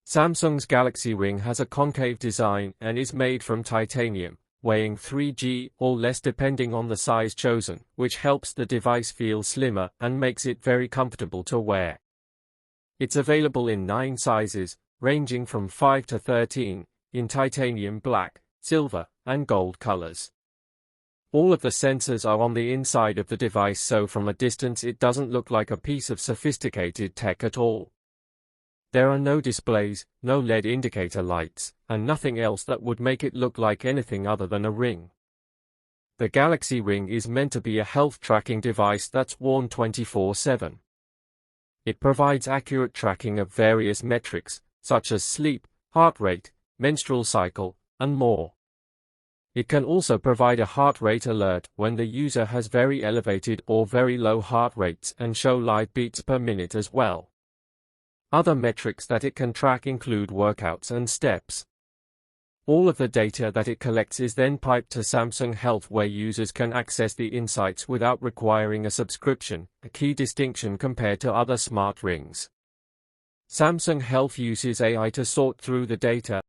Samsung's GalaxyRing has a concave design and is made from titanium, weighing 3 g or less depending on the size chosen, which helps the device feel slimmer and makes it very comfortable to wear. It's available in 9 sizes, ranging from 5 to 13, in titanium black, silver, and gold colors. All of the sensors are on the inside of the device, so from a distance it doesn't look like a piece of sophisticated tech at all. There are no displays, no LED indicator lights, and nothing else that would make it look like anything other than a ring. The GalaxyRing is meant to be a health tracking device that's worn 24/7. It provides accurate tracking of various metrics, such as sleep, heart rate, menstrual cycle, and more. It can also provide a heart rate alert when the user has very elevated or very low heart rates and show live beats per minute as well. Other metrics that it can track include workouts and steps. All of the data that it collects is then piped to Samsung Health, where users can access the insights without requiring a subscription, a key distinction compared to other smart rings. Samsung Health uses AI to sort through the data